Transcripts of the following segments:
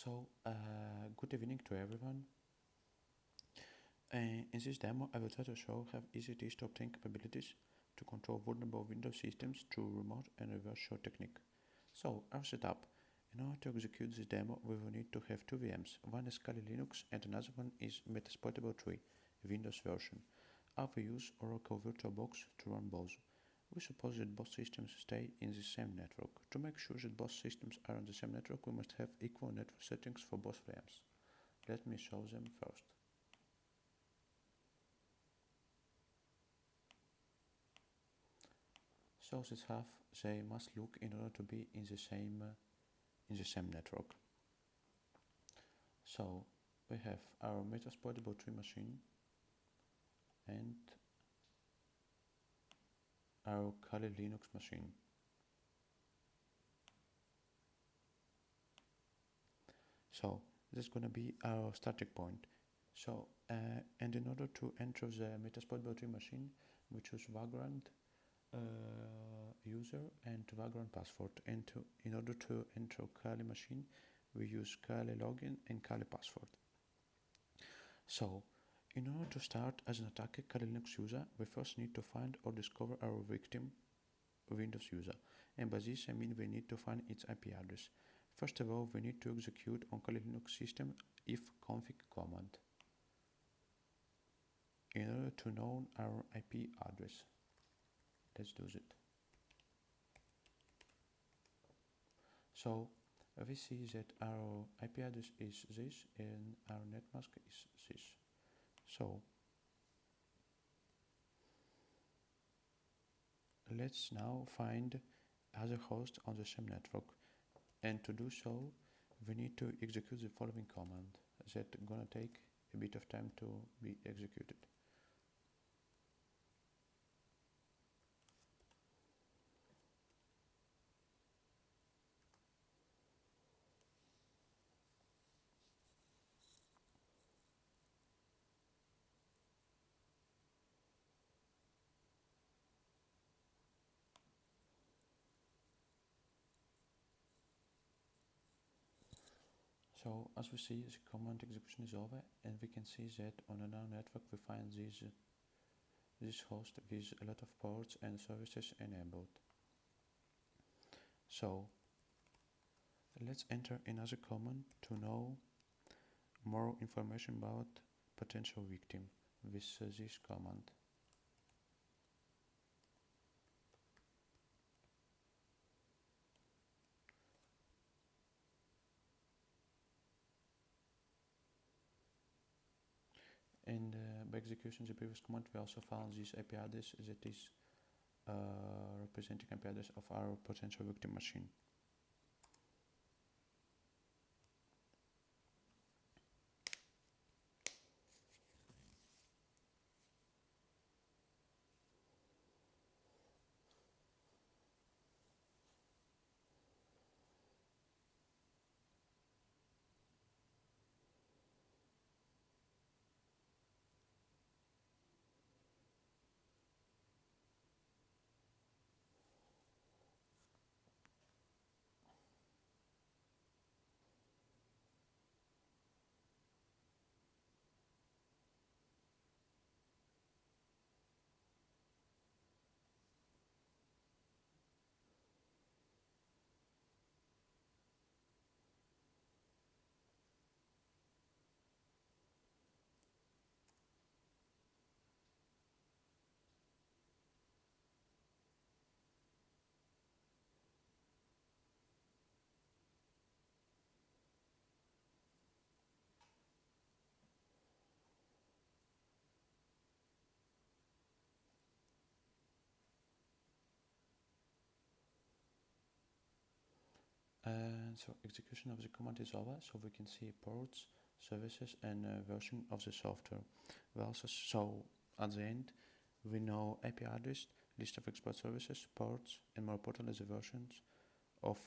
Good evening to everyone. In this demo, I will try to show how easy it is to obtain capabilities to control vulnerable Windows systems through remote and reverse shell technique. So, our setup. In order to execute this demo, we will need to have two VMs. One is Kali Linux and another one is Metasploitable 3, Windows version. I will use Oracle VirtualBox to run both. We suppose that both systems stay in the same network. To make sure that both systems are on the same network, we must have equal network settings for both VMs. Let me show them first. So this half they must look in order to be in the same network. So we have our Metasploitable 3 machine and our Kali Linux machine. So this is gonna be our starting point. So and in order to enter the Metasploitable 3 machine, we choose Vagrant user and Vagrant password. And in order to enter Kali machine, we use Kali login and Kali password. So, in order to start as an attacker Kali Linux user, we first need to find or discover our victim Windows user. And by this I mean we need to find its IP address. First of all, we need to execute on Kali Linux system ifconfig command in order to know our IP address. Let's do it. So we see that our IP address is this and our netmask is this. So let's now find other hosts on the same network, and to do so we need to execute the following command that's gonna take a bit of time to be executed. So as we see, the command execution is over, and we can see that on our network we find this host with a lot of ports and services enabled. So let's enter another command to know more information about potential victim with this command. And by execution the previous command, we also found this IP address that is representing IP address of our potential victim machine. And so execution of the command is over, so we can see ports, services, and version of the software. We also so at the end we know IP address, list of export services, ports, and more importantly the versions of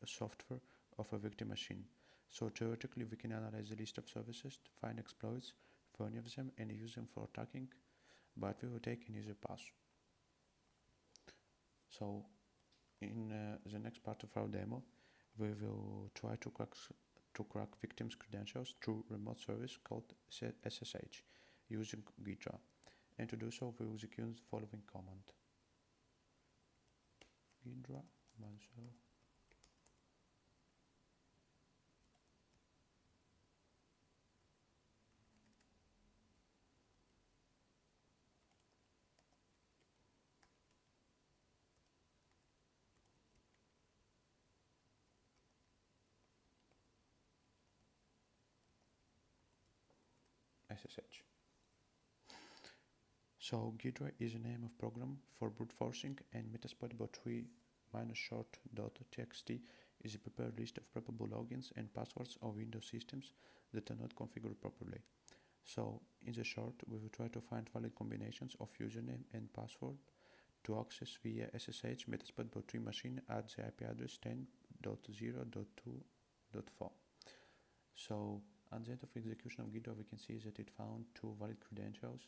software of a victim machine. So theoretically we can analyze the list of services to find exploits for any of them and use them for attacking, but we will take an easier path. So in the next part of our demo, we will try to crack to crack victims' credentials through remote service called SSH using Ghidra. And to do so, we execute the following command: Ghidra -. SSH. So Ghidra is a name of program for brute forcing, and metasploit-bot3 -short.txt is a prepared list of probable logins and passwords of Windows systems that are not configured properly. So in the short, we will try to find valid combinations of username and password to access via SSH metasploit-bot3 machine at the IP address 10.0.2.4. So at the end of execution of Ghidra, we can see that it found two valid credentials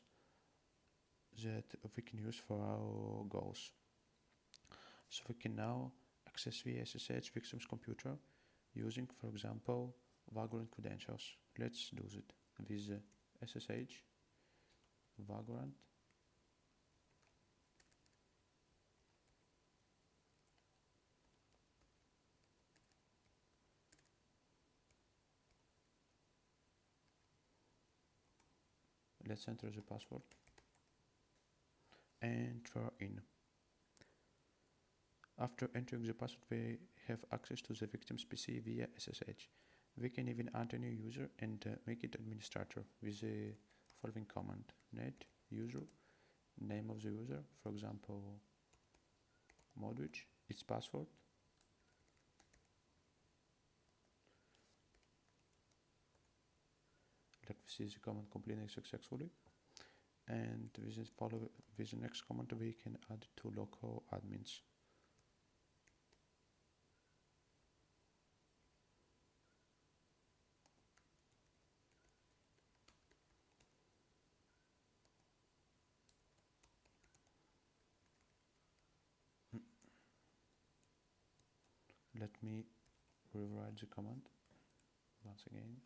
that we can use for our goals. So we can now access via SSH victim's computer using, for example, Vagrant credentials. Let's do it with SSH Vagrant. Let's enter the password and try in. After entering the password, we have access to the victim's PC via SSH. We can even add a new user and make it administrator with the following command: net user, name of the user, for example, Modwich, its password, like this is the command completing successfully, and with the next command we can add two local admins. Let me rewrite the command once again.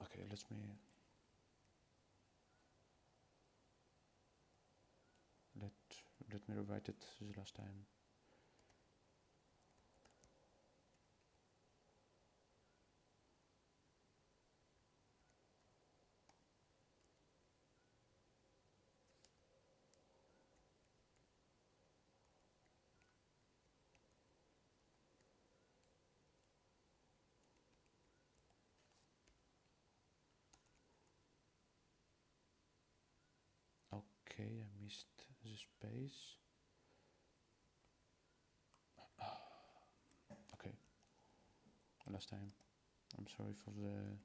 Okay, let me rewrite it the last time. Okay, I missed the space. Okay, last time. I'm sorry for the...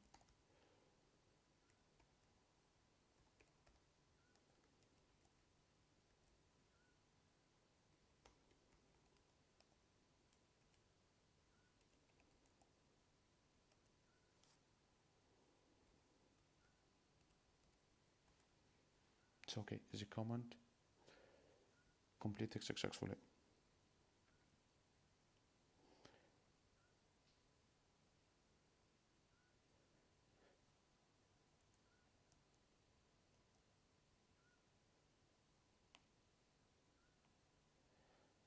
It's okay, the command completed successfully.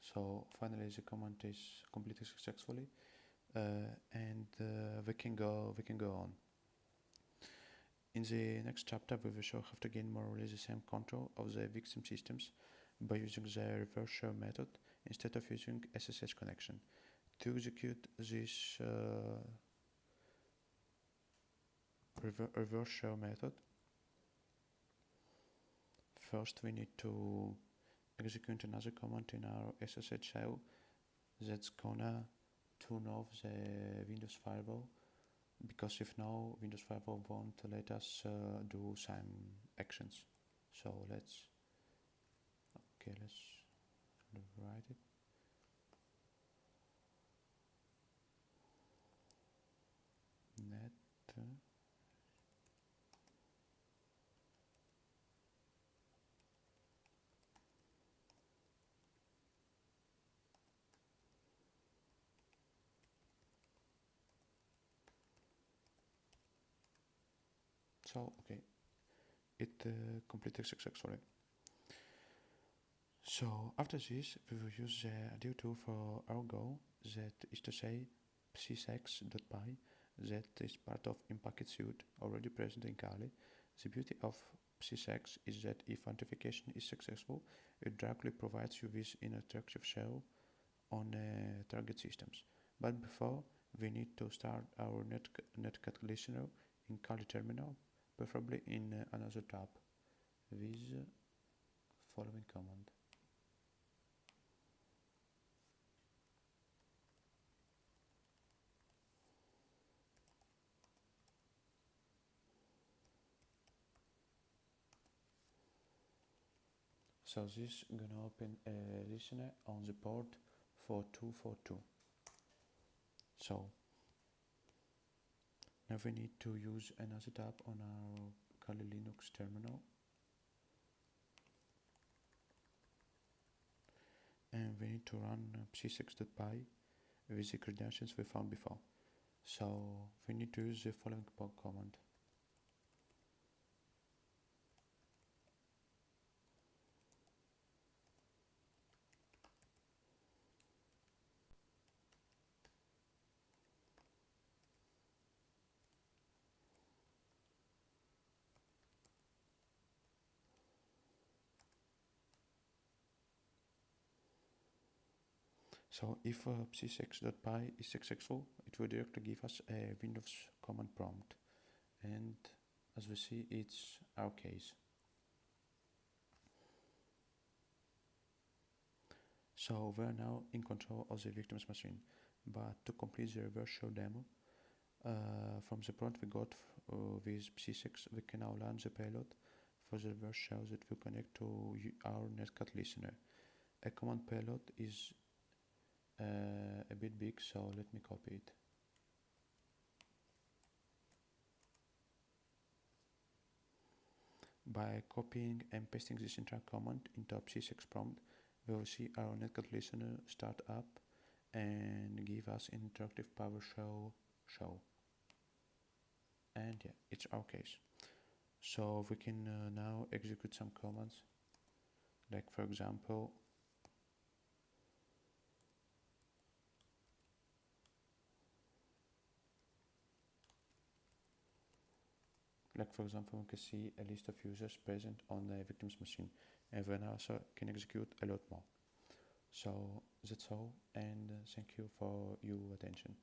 So finally the command is completed successfully, and we can go on. In the next chapter, we will show how to gain more or less the same control of the victim systems by using the reverse shell method instead of using SSH connection. To execute this reverse shell method, first we need to execute another command in our SSH shell that's gonna turn off the Windows firewall because if no, Windows Firewall won't let us do some actions. So let's write it. Net so okay, it completed successfully. So after this, we will use the audio tool for our goal, that is to say sysex.py, that is part of Impact Suite, already present in Kali. The beauty of sysex is that if authentication is successful, it directly provides you with an interactive shell on target systems. But before, we need to start our netcat listener in Kali terminal, preferably in another tab, with following command. So this gonna open a listener on the port 4242. So now we need to use another tab on our Kali Linux terminal, and we need to run sysex.py with the credentials we found before. So we need to use the following command. So if sysex.py is successful, it will directly give us a Windows command prompt, and as we see, it's our case. So we're now in control of the victim's machine, but to complete the reverse shell demo, from the prompt we got with sysex, we can now launch the payload for the reverse shell that will connect to our netcat listener. A command payload is a bit big, so let me copy it. By copying and pasting this entire command into a sysex prompt, we will see our netcat listener start up and give us an interactive PowerShell show. And yeah, it's our case. So we can now execute some commands, like for example, we can see a list of users present on the victim's machine, and we also can execute a lot more. So that's all, and thank you for your attention.